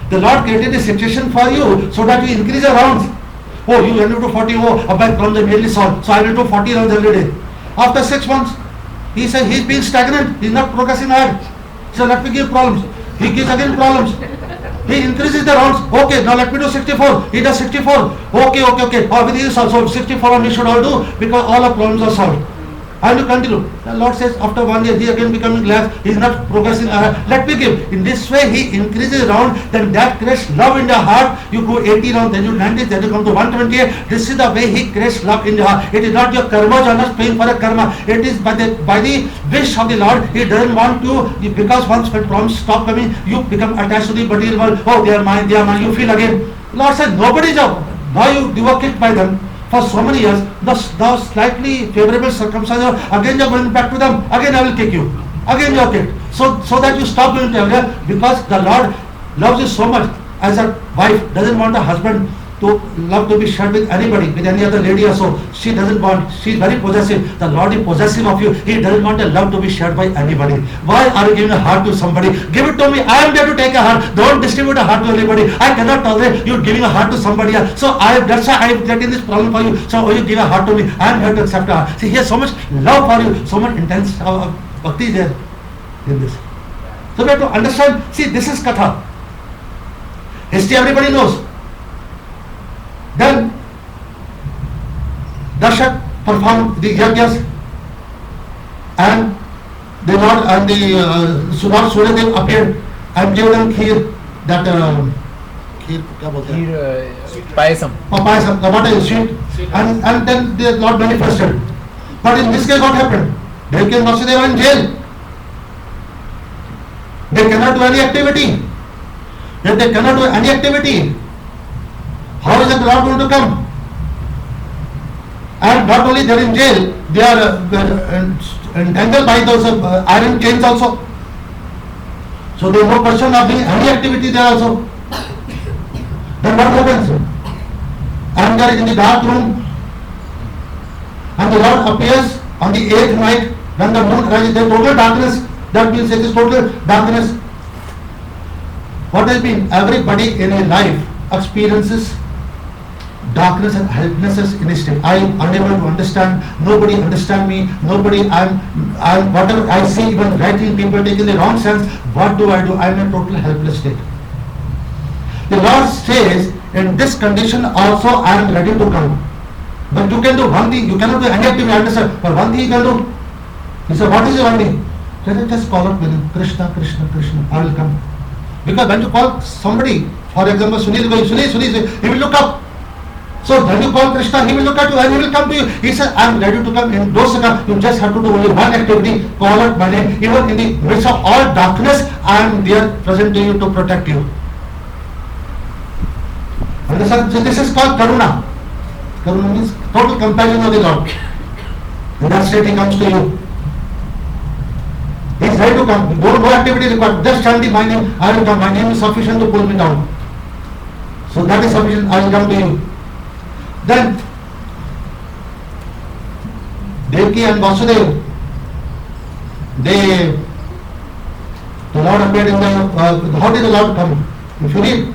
The Lord created this situation for you so that you increase your rounds. Oh, you went to 40, my problems are nearly solved, so I will do 40 rounds every day. After 6 months, he said he's being stagnant, he's not progressing ahead. So let me give problems. He gives again problems. He increases the rounds. Okay, now let me do 64. He does 64. Okay. Everything is solved. 64 we should all do because all our problems are solved. And you continue. The Lord says after 1 year he again becoming less. He is not progressing ahead. Let me give. In this way he increases round. Then that creates love in your heart. You go 80 rounds, then you 90, then you come to 128. This is the way he creates love in your heart. It is not your karma. You are not paying for a karma. It is by the wish of the Lord. He doesn't want you, because once when problems stop coming, you become attached to the material world. Oh, they are mine. You feel again. Lord said nobody is out. Now you were kicked by them for so many years. The slightly favorable circumstances, again you are going back to them. Again I will kick you. Again you are kicked. So that you stop going to them, because the Lord loves you so much. As a wife doesn't want a husband to love to be shared with anybody, with any other lady also. She doesn't want. She is very possessive. The Lord is possessive of you. He doesn't want a love to be shared by anybody. Why are you giving a heart to somebody? Give it to me. I am there to take a heart. Don't distribute a heart to anybody. I cannot tolerate you giving a heart to somebody else. So that's why I am getting this problem for you. So you give a heart to me. I am here to accept a heart. See, he has so much love for you, so much intense bhakti there in this. So we have to understand. See, this is Katha. History everybody knows. Then Darshak performed the yajnas, and the Lord and the Lord Suryadev appeared and gave them kheer, that kheer, क्या बोलते हैं? Payasam. Payasam, the water is sweet, and then the Lord manifested. But in this case, what happened? Devaki and Vasudeva are in jail. They cannot do any activity. If they cannot do any activity, how is the Lord going to come? And not only they are in jail, they are entangled by those iron chains also. So there is no question of doing any activity there also. Then what happens? And they are in the dark room, and the Lord appears on the 8th night when the moon rises. There is total darkness. That means it is total darkness. What has been? Everybody in a life experiences darkness and helplessness in his state. I am unable to understand. Nobody understand me. Nobody. I'm whatever I see, even writing people taking the wrong sense. What do? I am in a total helpless state. The Lord says, in this condition also I am ready to come. But you can do one thing. You cannot do any activity. I understand. But one thing you can do. He said, what is the one thing? Just call out with him. Krishna, Krishna, Krishna. I will come. Because when you call somebody, for example, Sunil, he will look up. So when you call Krishna, he will look at you and he will come to you. He said, I am ready to come. In Dosaka, you just have to do only one activity, call out my name. Even in the midst of all darkness, I am there present to you to protect you. Understand? So this is called Karuna. Karuna means total compassion of the Lord. In that state he comes to you. He is ready to come. No activity required. Just chant my name. I will come. My name is sufficient to pull me down. So that is sufficient. I will come to you. Then Devaki and Vasudeva, the Lord appeared in the. How did the Lord come? If you read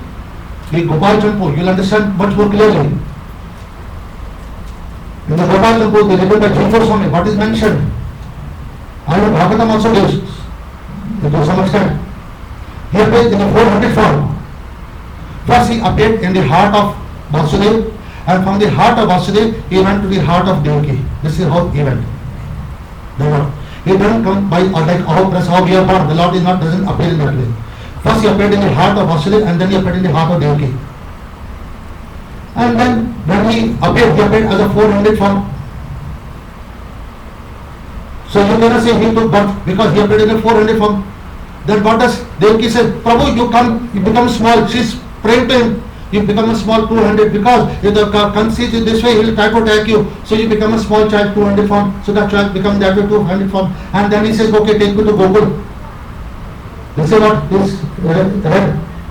the Gopal Champu, you will understand much more clearly. In the Gopal Champu, the written by Jumbo Swami, what is mentioned? And Bhagavatam also gives, to some extent. He appeared in the 400 form. First he appeared in the heart of Vasudeva, and from the heart of Vasudeva he went to the heart of Devaki. This is how he went. the Lord. He doesn't come by like how press how we are born. The Lord is not doesn't appear in that way. First he appeared in the heart of Vasudeva and then he appeared in the heart of Devaki. And then when he appeared as a 400 form. So you cannot say he took birth because he appeared in a 400 form. Then what does Devaki say? Prabhu, you become small. She's praying to him. You become a small 200 because if the conceives in this way, he will try to attack you. So you become a small child 200 form. So that child becomes that way 200 form. And then he says, okay, take me to Gokul. This is what is read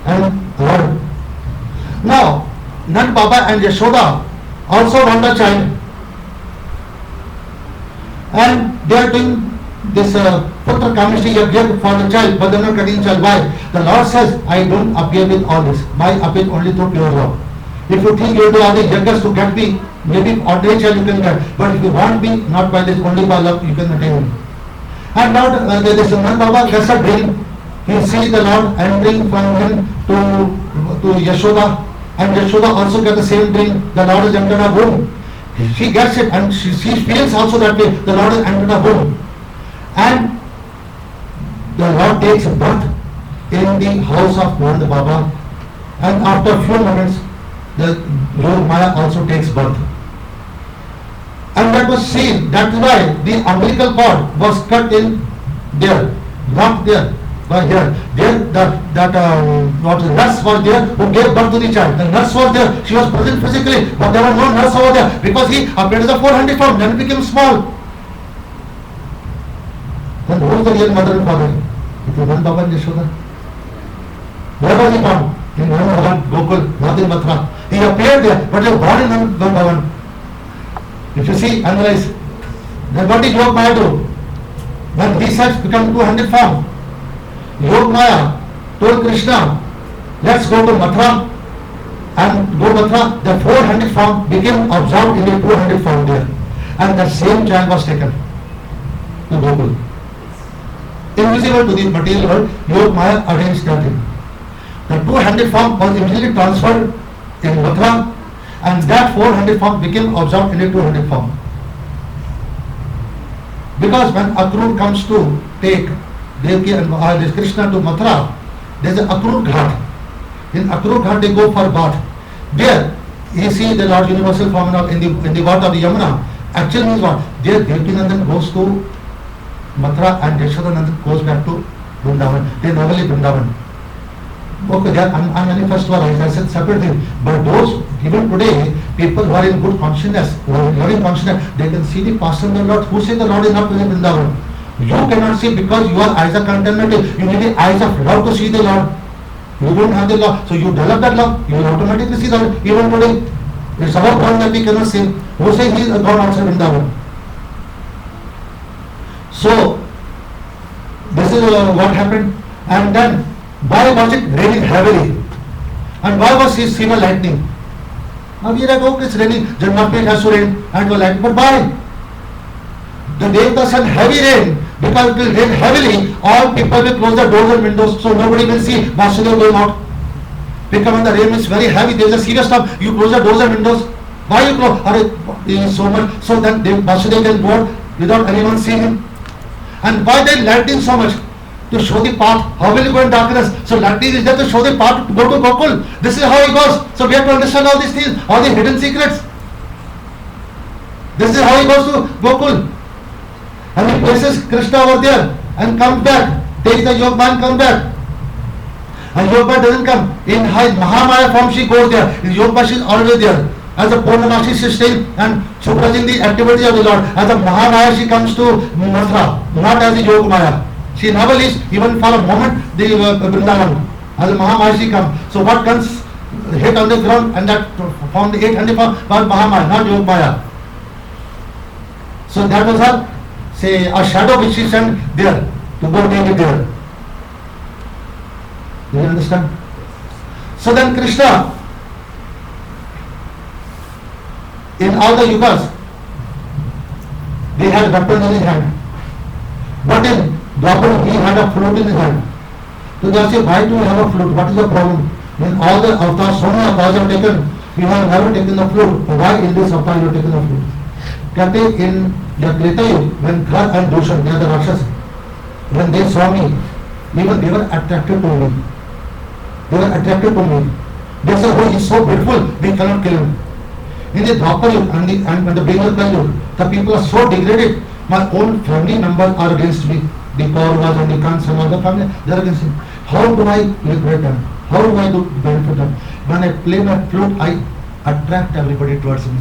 and heard. Now, Nand Baba and Yashoda also want a child. And they are doing this Putra Kamishti Yajna for the child, but they are not getting the child. Why? The Lord says, I don't appear with all this. I appear only through pure love. If you think you will do all the yajnas to get me, maybe ordinary child you can get. But if you want me, not by this, only by love, you can attain me. And now this Nand Baba gets a dream. He sees the Lord entering from him to Yashoda. And Yashoda also gets the same dream. The Lord is entered her womb. She gets it and she feels also that way. The Lord is entered her womb. And the Lord takes birth in the house of Nand Baba. And after a few moments, the Yog Maya also takes birth. And that was seen. That is why the umbilical cord was cut in there, not there. But here, that nurse was there who gave birth to the child. The nurse was there. She was present physically, but there was no nurse over there because he appeared as a 400 form. Then he became small. Then who is the real mother and father? It was Nand Baba and Yashoda. Where was he born? In Nand Gokul, not in Mathura. He appeared there, but he was born in Nand Baba. If you see, analyze. Then what did Yog Maya do? When these sides become 200 form, Yog Maya told Krishna, let's go to Mathura and go Mathura. The 400 form became absorbed in the 200 form there. And the same child was taken to Gokul. Invisible to the material world, Yog Maya arranged that thing. The 200 form was immediately transferred in Mathura and that 400 form became absorbed in the 200 form. Because when Akrur comes to take Devaki and Krishna to Mathura, there is an Akrur Ghat. In Akrur Ghat they go for bath. There you see the Lord Universal Phenomenon in the water of the Yamuna. Actually means what? There Devaki Nandan goes to Mathura and Yashoda Nandan goes back to Vrindavan. They normally Vrindavan. Okay, I'm manifest one, I said separate thing. But those even today, people who are in good consciousness, who are in loving consciousness, they can see the passion of the Lord. Who say the Lord is not present in Vrindavan? You cannot see because your eyes are contaminated. You need the eyes of love to see the Lord. You don't have the love, so you develop that love. You will automatically see the Lord. Even today, it's our problem that we cannot see. Who say he is God outside Vrindavan? So this is what happened. And then why was it raining heavily? And why was he seeing a lightning? Now we are like, okay, it's raining, Janmashtami has to rain, and it was lightning. But why? The Devata said heavy rain, because it will rain heavily, all people will close the doors and windows, so nobody will see Vasudeva going out. Because when the rain is very heavy, there is a serious storm, you close the doors and windows. Why you close? There is so much, so that Vasudeva can go out without anyone seeing him. And why they lightning so much? To show the path. How will you go in darkness? So lightning is there to show the path to go to Gokul. This is how he goes. So we have to understand all these things, all the hidden secrets. This is how he goes to Gokul. And he places Krishna over there and comes back. Takes the Yog Maya and comes back. And Yog Maya doesn't come. In Mahamaya form she goes there. In Yog Maya she is always there. As a Purnamasi she is staying and supervising the activity of the Lord. As a Mahamaya she comes to Mathura, not as a Yog Maya. She never leaves even for a moment the Vrindavan. As a Mahamaya she comes. So what comes hit on the ground and that from the 800 was Mahamaya, not Yog Maya. So that was her, say, a shadow which she sent there to go take it there. Do you understand? So then Krishna, in all the yugas, they had weapons in his hand. But in Dwapar, he had a flute in his hand. So they say, why do you have a flute? What is the problem? In all the avatars, so many avatars have taken, you have never taken the flute. Why in this avatar you have taken the flute? कहते in the Treta Yuga, when Kar and Dushan, they are the Rakshas, when they saw me, even they were attracted to me. They were attracted to me. They said, oh, he is so beautiful, we cannot kill him. In the Dwapar Yuga and the beginning of Kali Yuga, the people are so degraded. My own family members are against me. The Kauravas and the Kans and all the family, they are against me. How do I liberate them? How do I do benefit them? When I play my flute, I attract everybody towards me.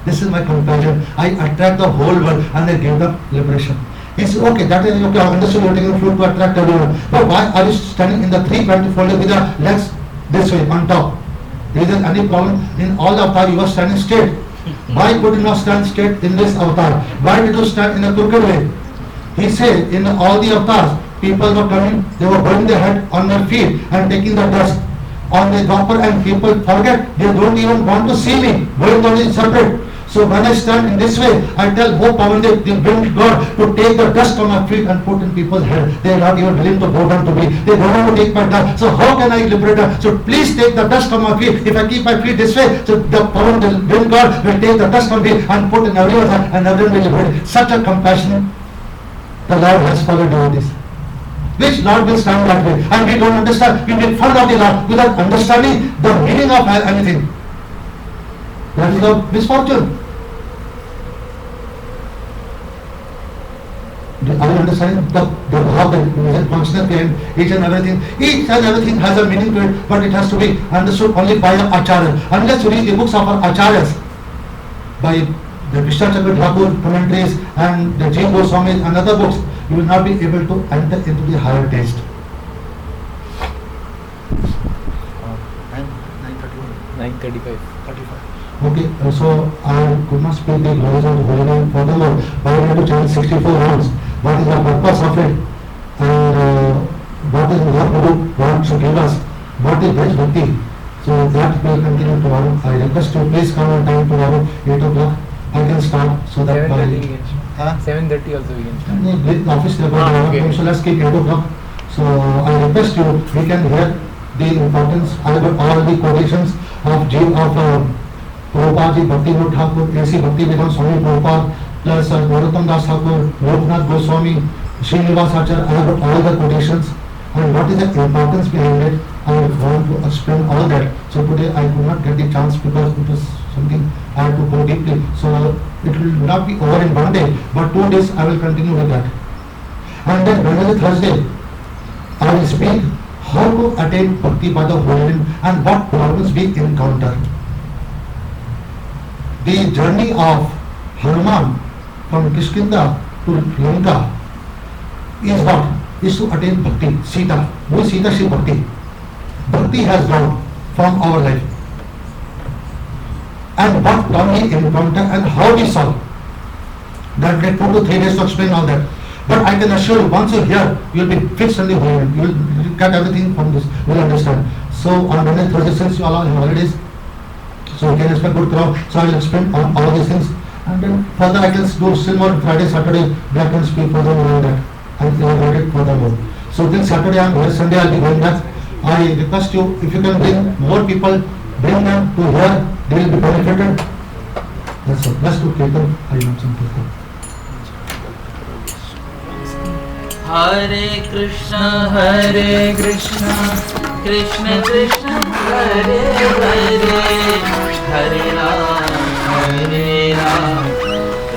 This is my compassion. I attract the whole world and I give them liberation. He says, okay, that is okay, I understood you are taking the flute to attract everyone. But why are you standing in the 320 fold with the legs this way on top? Is there any problem? In all the avatar you are standing straight. Why could you not stand straight in this avatar? Why did you stand in a crooked way? He said, in all the avatars, people were coming, they were burning their head on their feet and taking the dust on the Dwapar, and people forget, they don't even want to see me, going on is separate. So when I stand in this way, I tell Bho Pavandev, the wind god, to take the dust on my feet and put in people's head. They are not even willing to go down to me. They don't want to take my dust. So how can I liberate them? So please take the dust on my feet. If I keep my feet this way, so the Pavan, the wind god, will take the dust on me and put in everyone's head, and everyone will liberate. Such a compassion the Lord has for the devotees. Which Lord will stand that way? And we don't understand. We make fun of the Lord without understanding the meaning of anything. That is a misfortune. Are you understanding how the functional behind each and everything? Each and everything has a meaning to it, but it has to be understood only by the Acharya. Unless you read the books of our Acharyas, by the Krishna Chandra Thakur commentaries and the Jain Goswami and other books, you will not be able to enter into the higher taste. 9:35. Okay, so I could not speak the glories of the Holy Name furthermore, but I have to chant 64 rounds. What is the purpose of it? And what is the Guru God should give us? What is Braj Bhakti? So that will continue tomorrow. I request you please come on time tomorrow, 8 o'clock. I can start so that by 7:30 also we can start. the office okay. So let's keep 8 o'clock. So I request you, we can hear the importance, I got all the quotations of Prabhupada Ji, Bhakti Vinod Thakur, A.C. Bhakti Vedanta Swami Prabhupada, plus Narottam Das Thakur, Loknath Goswami, Srinivas Acharya, I have got all the quotations and what is the importance behind it. I want to explain all that. So today I could not get the chance because it was something I had to go deeply. So it will not be over in one day, but 2 days I will continue with that. And then Wednesday, Thursday, I will speak how to attain Bhakti by the Holy Name and what problems we encounter. The journey of Hanuman from Kishkinda to Lanka is what? Is to attain Bhakti. Sita. Who is Sita? She Bhakti. Bhakti has gone from our life. And what can we encounter and how we solve. That will take 2 to 3 days to explain all that. But I can assure you, once you hear, you will be fixed on the Holy Name. You will get everything from this. You will understand. So on Wednesday, Thursday, since you all are in holidays, so you can expect good crowd. So I will explain all these things. And then further I can do still more Friday, Saturday, I can speak further on that. I will elaborate it furthermore. So till Saturday I am here, Sunday I will be going back. I request you, if you can bring more people, bring them to here, they will be benefited. That's all. Let's do Kirtan. I am something. Hare Krishna, Krishna Krishna, Hare Hare, Hare Ram,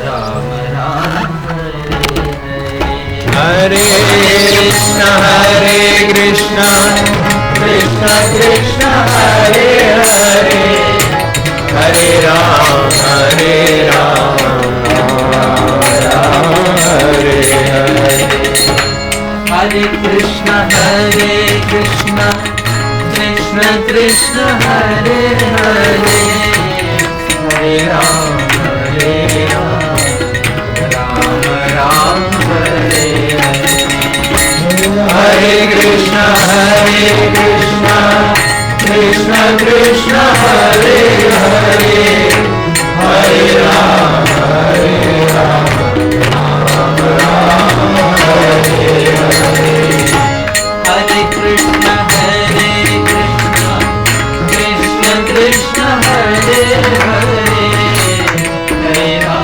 Ram Ram, Hare Krishna, Krishna Krishna, Hare Hare, Hare Ram, Ram Hare Hare. Hare Krishna, Krishna Krishna, Hare Hare, Hare Ram, Ram Ram, Hare Hare. Hare Krishna, Krishna Krishna, Hare Hare, Hare Ram, Ram Ram, Hare Hare. Hare Krishna, Krishna Krishna, Hare Hare, Hare Ram.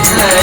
Hare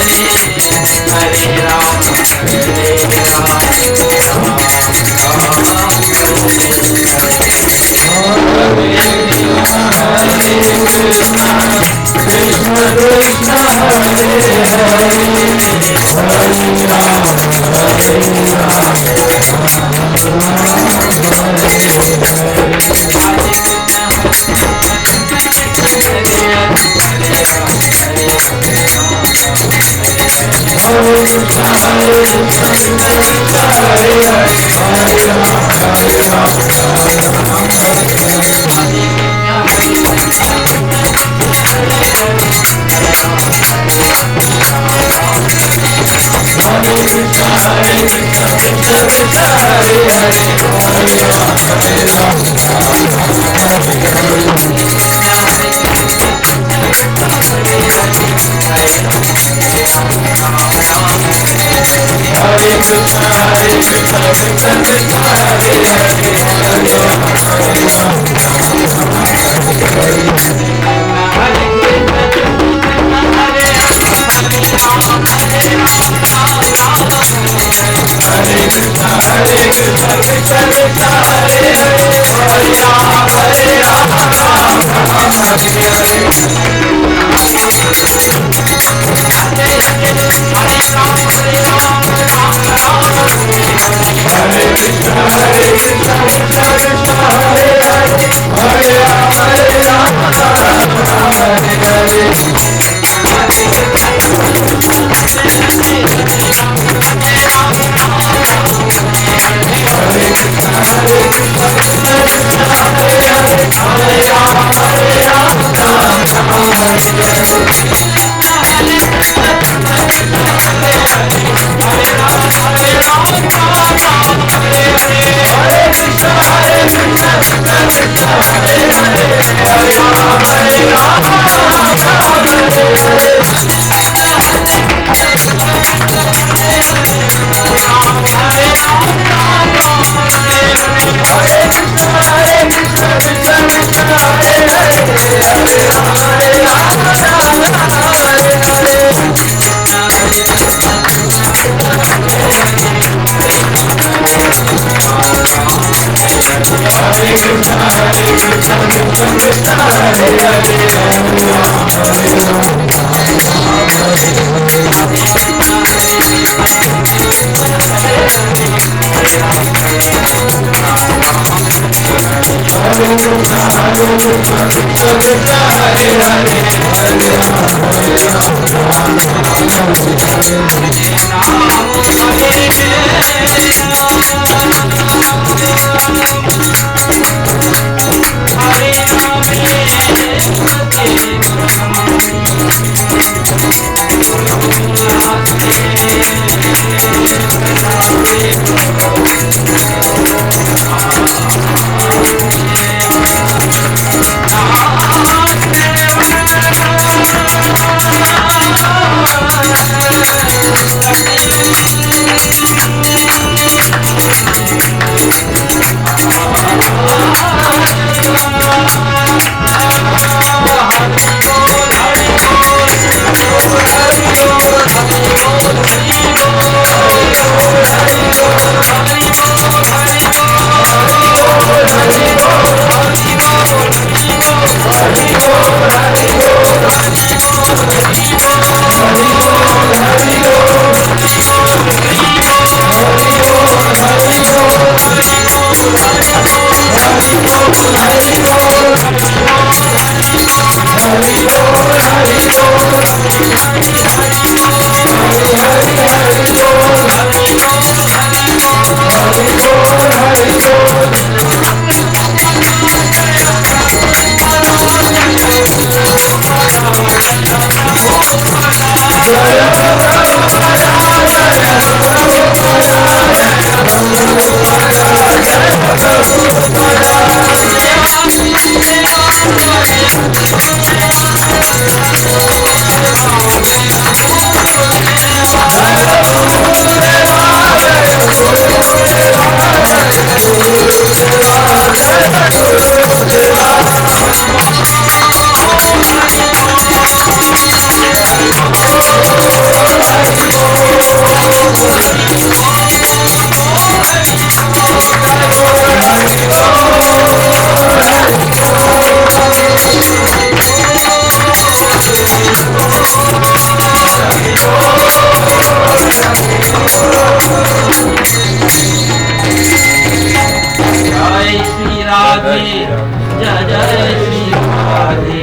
Shri Radhe,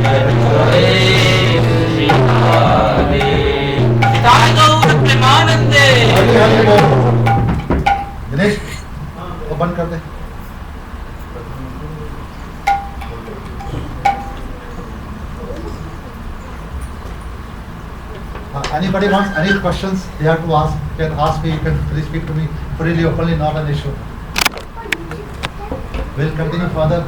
जय श्री राधे। निताय गौर प्रेमानंदे। हरे हरे बोल। दिनेश वो बंद कर दे। Anybody wants any questions they have to ask, can ask me, you can please speak to me freely, openly, not an issue. We'll continue further.